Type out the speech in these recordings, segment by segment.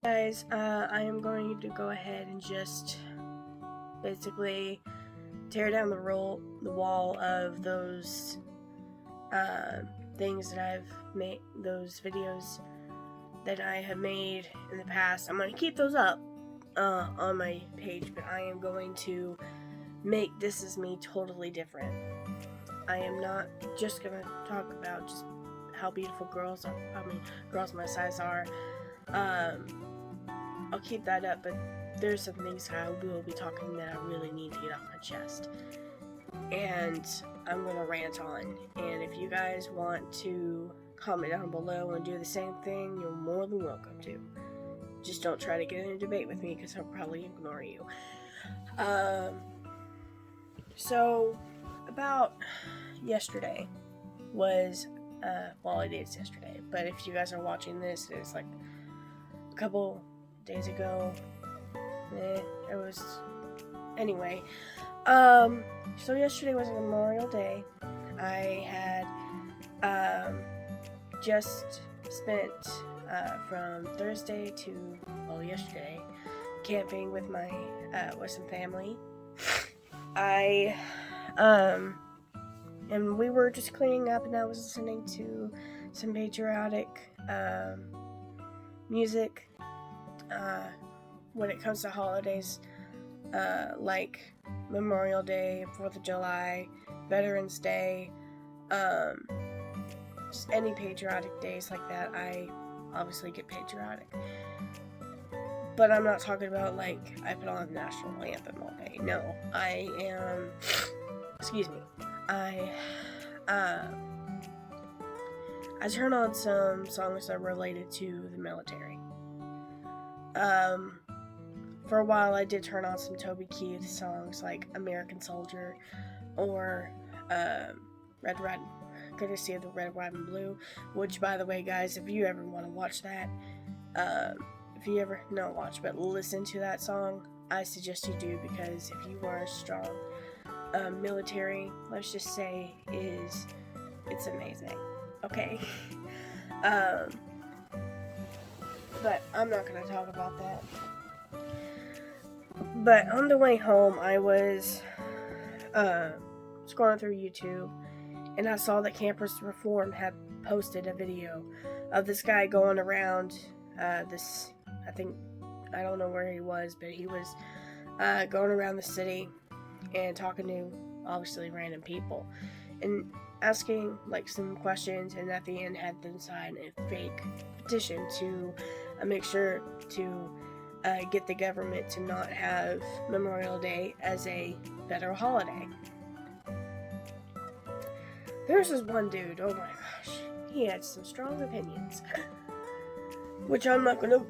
Guys, I am going to go ahead and just basically tear down the wall of those things that I've made, those videos that I have made in the past. I'm going to keep those up on my page, but I am going to make This Is Me totally different. I am not just going to talk about just how beautiful girls my size are. I'll keep that up, but there's some things I will be talking that I really need to get off my chest. And I'm going to rant on. And if you guys want to comment down below and do the same thing, you're more than welcome to. Just don't try to get in a debate with me, because I'll probably ignore you. So, about yesterday was, it is yesterday, but if you guys are watching this, it's like a couple days ago. It was, anyway. So yesterday was Memorial Day. I had, just spent, from Thursday to, yesterday, camping with with some family. And we were just cleaning up, and I was listening to some patriotic, music, when it comes to holidays, like Memorial Day, 4th of July, Veterans Day, just any patriotic days like that. I obviously get patriotic. But I'm not talking about, like, I put on the national anthem all day. No, I am, I turn on some songs that are related to the military. For a while I did turn on some Toby Keith songs like American Soldier or Courtesy of the Red, White, and Blue, which, by the way, guys, if you ever want to watch that, if you ever, not watch, but listen to that song, I suggest you do, because if you are a strong military, let's just say, it's amazing, okay? But I'm not going to talk about that. But on the way home, I was scrolling through YouTube, and I saw that Campers Reform had posted a video of this guy going around I don't know where he was, but he was going around the city and talking to, obviously, random people and asking, like, some questions, and at the end had them sign a fake petition to make sure to get the government to not have Memorial Day as a federal holiday. There's this one dude, oh my gosh, he had some strong opinions, which I'm not going to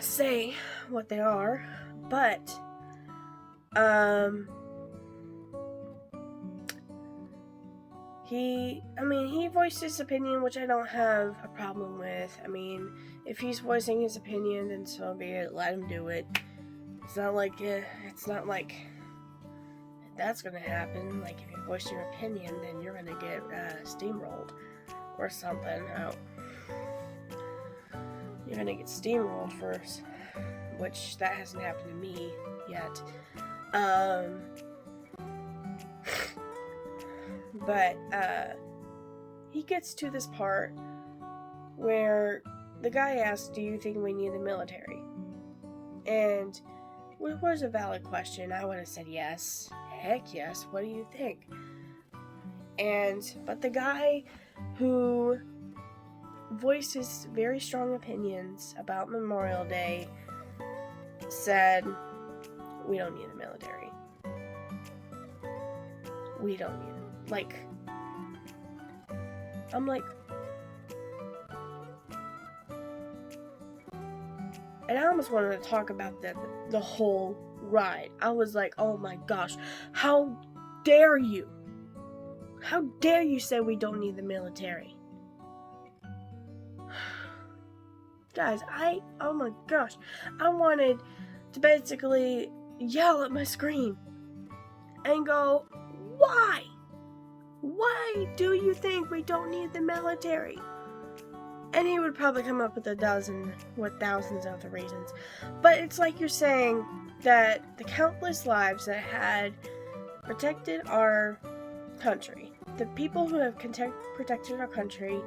say what they are, but he voiced his opinion, which I don't have a problem with. I mean, if he's voicing his opinion, then so be it. Let him do it. It's not like that's gonna happen. Like, if you voice your opinion, then you're gonna get steamrolled or something. You're gonna get steamrolled first, which that hasn't happened to me yet. But he gets to this part where the guy asks, "Do you think we need the military?" And it was a valid question. I would have said yes. Heck yes. What do you think? But the guy who voiced his very strong opinions about Memorial Day said, "We don't need the military. We don't need it." Like, I'm like, and I almost wanted to talk about the whole ride. I was like, oh my gosh, how dare you? How dare you say we don't need the military? Guys, oh my gosh, I wanted to basically yell at my screen and go, why? Why do you think we don't need the military? And he would probably come up with thousands of the reasons. But it's like you're saying that the countless lives that had protected our country, the people who have protected our country,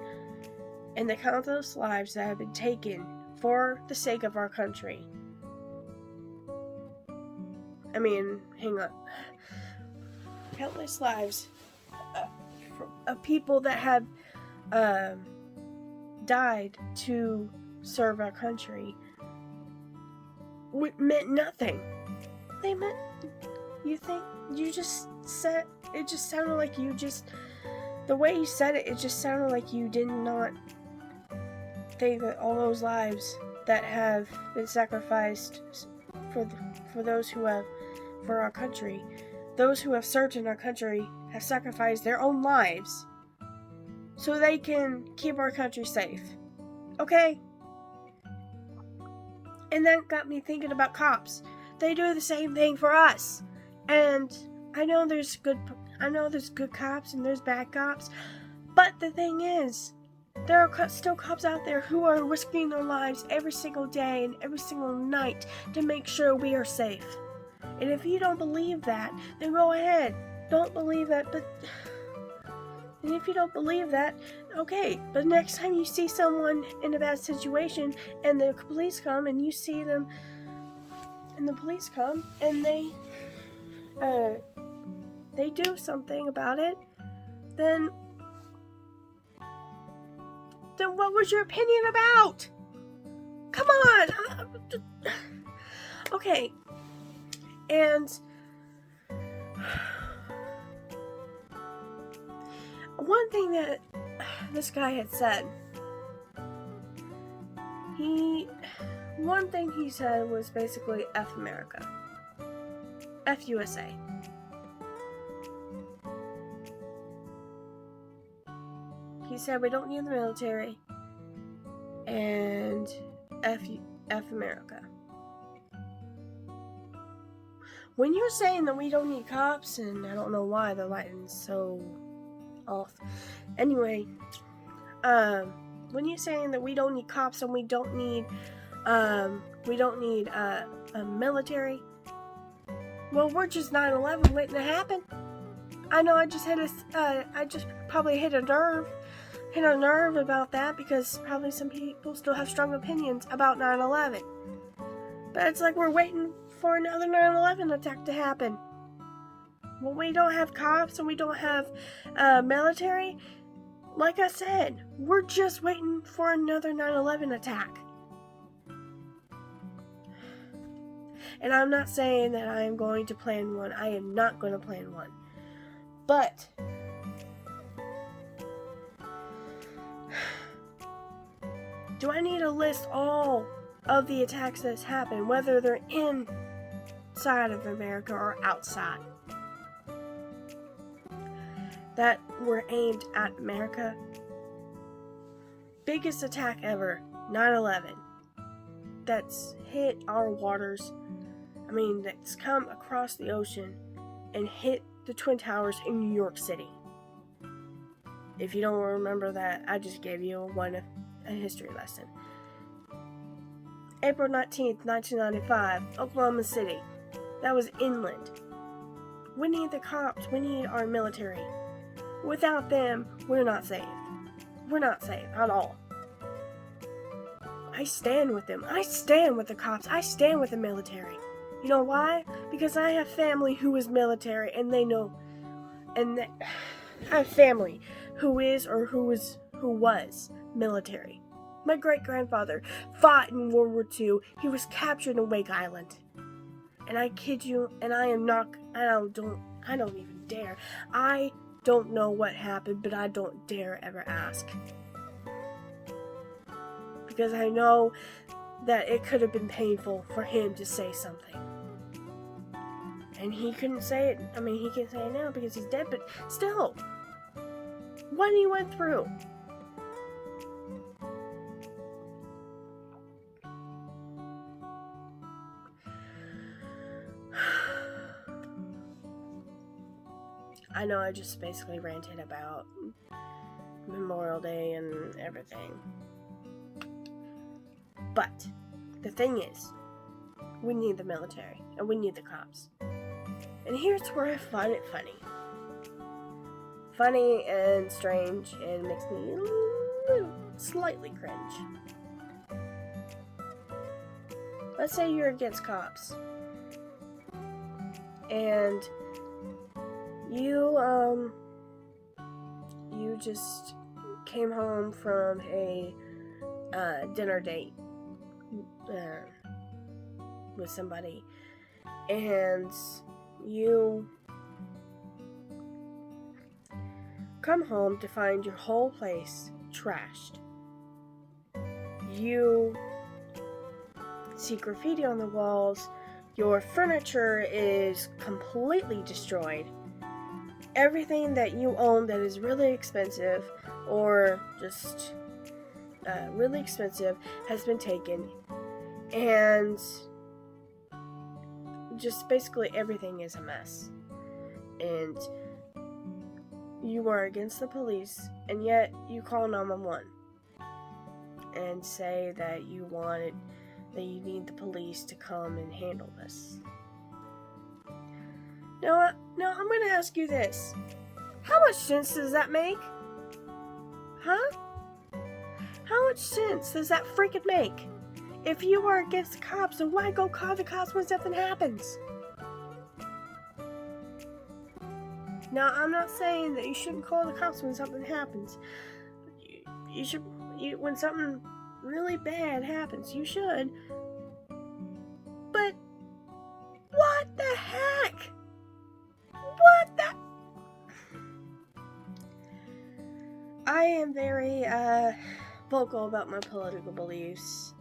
and the countless lives that have been taken for the sake of our country. I mean, hang on. Countless lives of people that have died to serve our country meant nothing. They meant, you think, you just said, it just sounded like you just, the way you said it, it just sounded like you did not think that all those lives that have been sacrificed for those who have, for our country, those who have served in our country have sacrificed their own lives so they can keep our country safe. Okay? And that got me thinking about cops. They do the same thing for us. And I know there's good cops and there's bad cops, but the thing is, there are still cops out there who are risking their lives every single day and every single night to make sure we are safe. And if you don't believe that, then go ahead. Don't believe that, and if you don't believe that, okay, but next time you see someone in a bad situation and the police come and you see them, and the police come and they do something about it, then what was your opinion about? Come on! Okay, and one thing that this guy had said, one thing he said was basically F America. F USA. He said we don't need the military, and F America. When you're saying that we don't need cops, and I don't know why the lighting's so off. Anyway, when you're saying that we don't need cops and we don't need a military, well, we're just 9/11 waiting to happen. I know I just probably hit a nerve about that because probably some people still have strong opinions about 9/11. But it's like we're waiting for another 9/11 attack to happen. When we don't have cops and we don't have military, like I said, we're just waiting for another 9/11 attack. And I'm not saying that I am going to plan one. I am not going to plan one. But do I need to list all of the attacks that's happened, whether they're inside of America or outside, that were aimed at America? Biggest attack ever, 9/11. That's hit our waters. I mean, that's come across the ocean and hit the Twin Towers in New York City. If you don't remember that, I just gave you a history lesson. April 19th, 1995, Oklahoma City. That was inland. We need the cops. We need our military. Without them, we're not safe. We're not safe at all. I stand with them. I stand with the cops. I stand with the military. You know why? Because I have family who is military and they know, and I have family who is or who was military. My great-grandfather fought in World War II. He was captured in Wake Island. And I kid you, and I don't even dare. I don't know what happened, but I don't dare ever ask. Because I know that it could have been painful for him to say something. And he couldn't say it. I mean, he can say it now because he's dead, but still, what he went through. I know I just basically ranted about Memorial Day and everything. But the thing is, we need the military and we need the cops. And here's where I find it funny. Funny and strange, and makes me a little slightly cringe. Let's say you're against cops. And you just came home from a dinner date with somebody, and you come home to find your whole place trashed. You see graffiti on the walls, your furniture is completely destroyed, everything that you own that is really expensive or just really expensive has been taken, and just basically everything is a mess. And you are against the police, and yet you call 911 and say that you need the police to come and handle this. Now I'm going to ask you this. How much sense does that make? Huh? How much sense does that freaking make? If you are against the cops, then why go call the cops when something happens? Now, I'm not saying that you shouldn't call the cops when something happens. You should, when something really bad happens, you should. But, what the heck? What the? I am very, vocal about my political beliefs.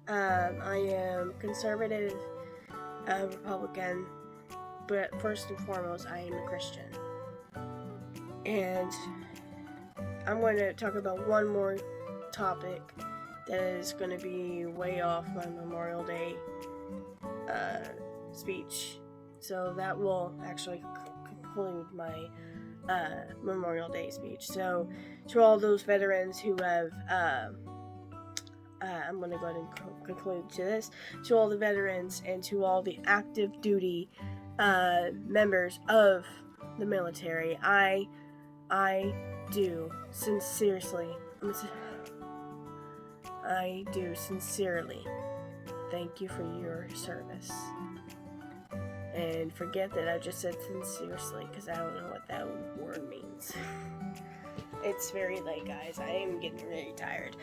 I am conservative, Republican, but first and foremost, I am a Christian. And I'm going to talk about one more topic that is going to be way off my Memorial Day speech. So that will actually conclude my Memorial Day speech. So to all those veterans who have I'm going to go ahead and conclude to this. To all the veterans and to all the active duty members of the military, I do sincerely thank you for your service. And forget that I just said sincerely, because I don't know what that word means. It's very late, guys. I am getting really tired.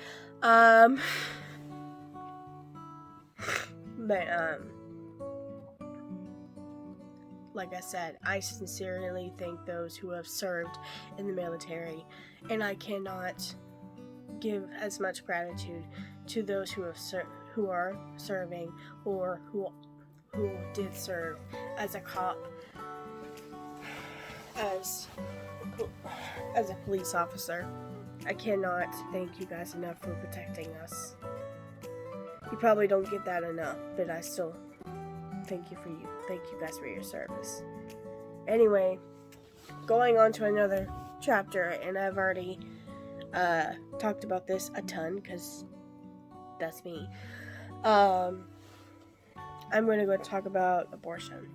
Like I said, I sincerely thank those who have served in the military, and I cannot give as much gratitude to those who are serving or who did serve as a cop, as a police officer. I cannot thank you guys enough for protecting us. You probably don't get that enough, but I still thank you guys for your service. Anyway, going on to another chapter, and I've already talked about this a ton, because that's me. I'm going to go talk about abortion.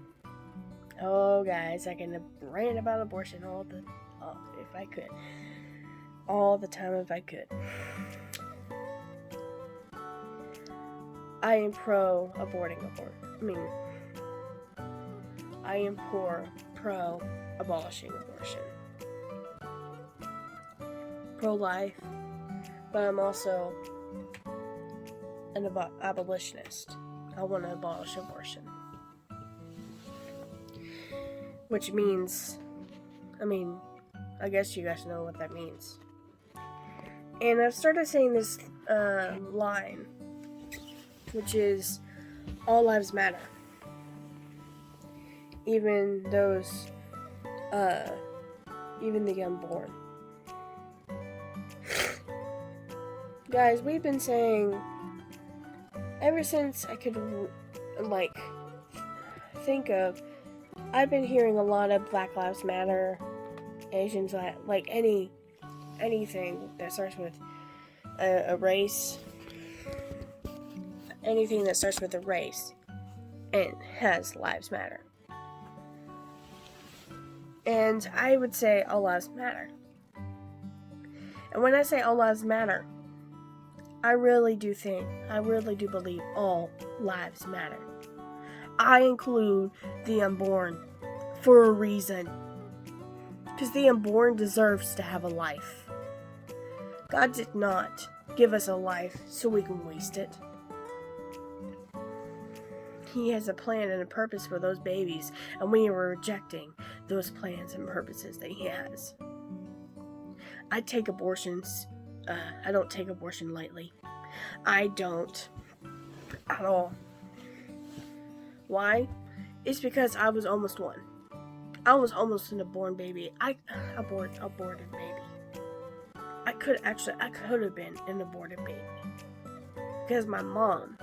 Oh, guys, I can rant about abortion all the time if I could. I am pro abolishing abortion. Pro-life, but I'm also an abolitionist. I want to abolish abortion. Which means, I guess you guys know what that means. And I've started saying this line, which is, all lives matter. Even those, even the unborn. Guys, we've been saying, ever since I could, think of, I've been hearing a lot of Black Lives Matter, Asians, anything that starts with a race, anything that starts with a race and has lives matter. And I would say all lives matter. And when I say all lives matter, I really do believe all lives matter. I include the unborn for a reason. Because the unborn deserves to have a life. God did not give us a life so we can waste it. He has a plan and a purpose for those babies, and we are rejecting those plans and purposes that He has. I don't take abortion lightly. I don't at all. Why? It's because I was almost one. I was almost an aborted baby. Aborted baby. I could have been an aborted baby. Because my mom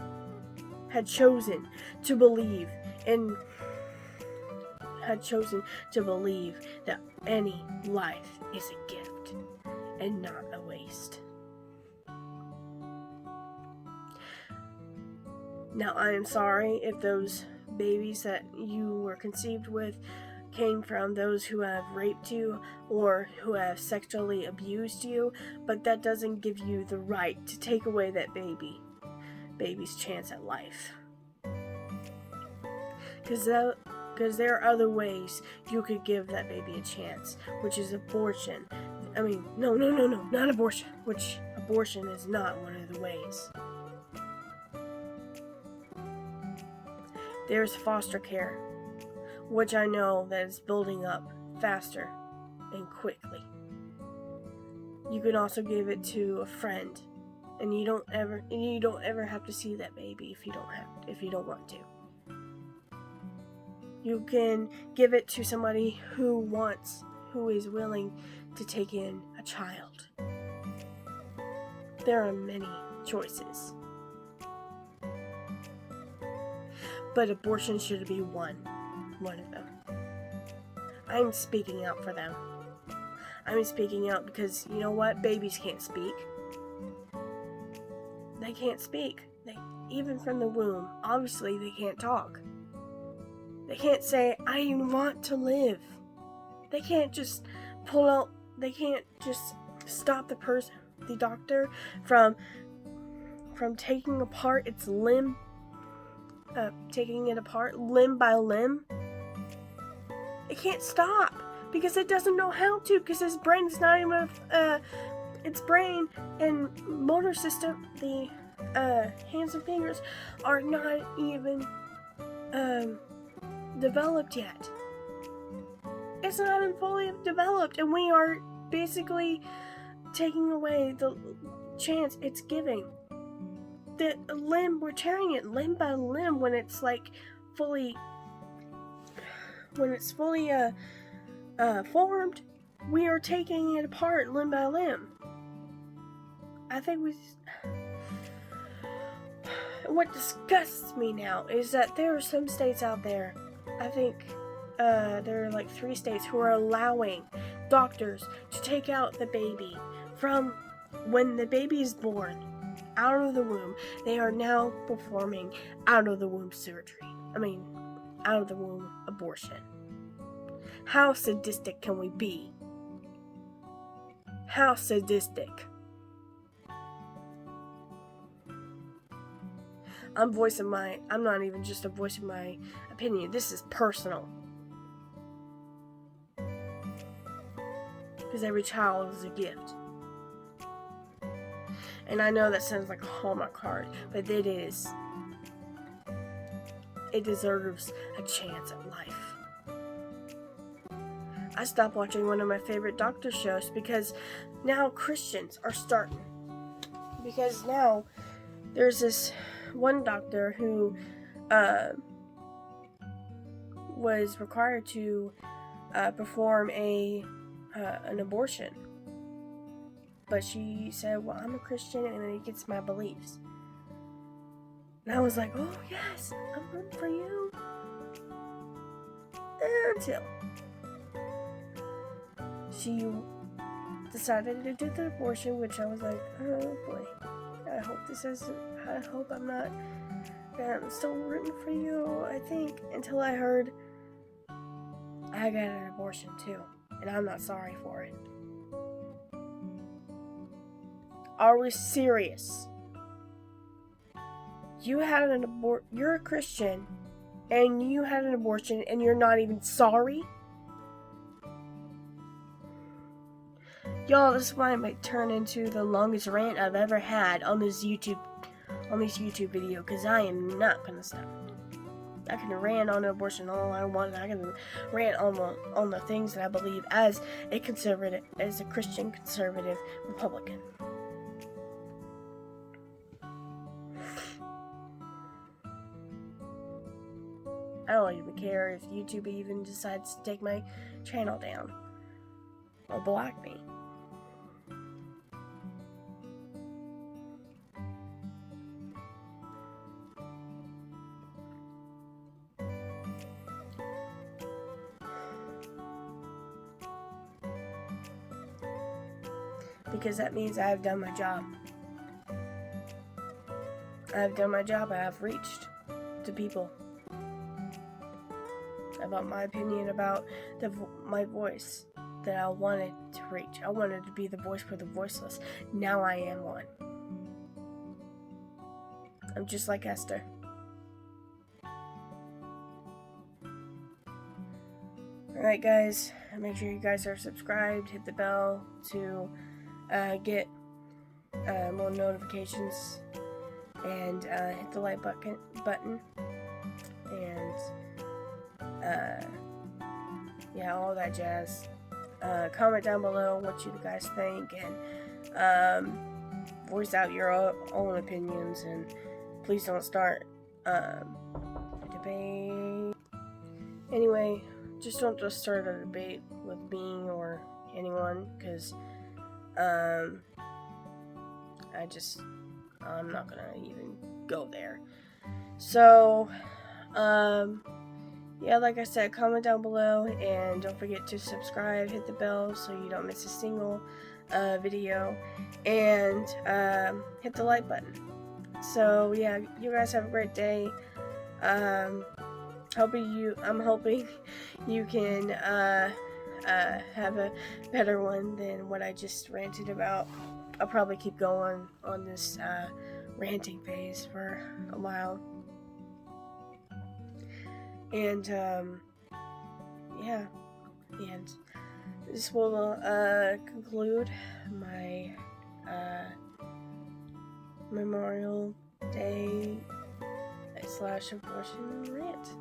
had chosen to believe that any life is a gift and not a waste. Now, I am sorry if those babies that you were conceived with came from those who have raped you or who have sexually abused you, but that doesn't give you the right to take away that baby's chance at life. Because there are other ways you could give that baby a chance, which is abortion. I mean, no, not abortion, which abortion is not one of the ways. There's foster care, which I know that is building up faster and quickly. You can also give it to a friend, and you don't ever have to see that baby if you don't want to. You can give it to somebody who is willing to take in a child. There are many choices. But abortion should be one of them. I'm speaking out for them. I'm speaking out because, you know what? Babies can't speak. They can't speak. Even from the womb, obviously they can't talk. They can't say, I want to live. They can't just stop the doctor from taking apart its limb, taking it apart limb by limb. It can't stop because it doesn't know how to, because its brain's not even, its brain and motor system, the hands and fingers are not even developed yet. It's not even fully developed, and we are basically taking away the chance it's giving. The limb, we're tearing it limb by limb when it's fully formed. We are taking it apart limb by limb. What disgusts me now is that there are some states out there, I think there are 3 states who are allowing doctors to take out the baby from when the baby is born out of the womb. They are now performing out of the womb out of the womb abortion. How sadistic can we be? How sadistic? I'm not even just voicing my opinion. This is personal. Because every child is a gift. And I know that sounds like a Hallmark card, but it is. It deserves a chance at life. I stopped watching one of my favorite doctor shows because now Christians are starting. Because now there's this one doctor who was required to perform an abortion. But she said, well, I'm a Christian and it gets my beliefs. And I was like, oh yes, I'm rooting for you. Until she decided to do the abortion, which I was like, oh boy, I hope I'm not America. I'm still rooting for you, I think, until I heard I got an abortion too, and I'm not sorry for it. Are we serious? You're a Christian, and you had an abortion, and you're not even sorry? Y'all, this might turn into the longest rant I've ever had on this YouTube video, because I am not gonna stop. I can rant on abortion all I want. I can rant on the things that I believe as a Christian conservative Republican. I don't even care if YouTube even decides to take my channel down or block me. Because that means I have done my job. I have done my job. I have reached to people about my opinion, about my voice that I wanted to reach. I wanted to be the voice for the voiceless. Now I am one. I'm just like Esther. Alright guys, make sure you guys are subscribed, hit the bell to get more notifications, and hit the like button, and yeah, all that jazz. Comment down below what you guys think, and voice out your own opinions, and please don't start debate. Anyway, just don't start a debate with me or anyone, because I'm not gonna even go there. So, yeah, like I said, comment down below, and don't forget to subscribe, hit the bell so you don't miss a single video, and hit the like button. So yeah, you guys have a great day. I'm hoping you can have a better one than what I just ranted about. I'll probably keep going on this ranting phase for a while. And yeah, and this will conclude my Memorial Day / abortion rant.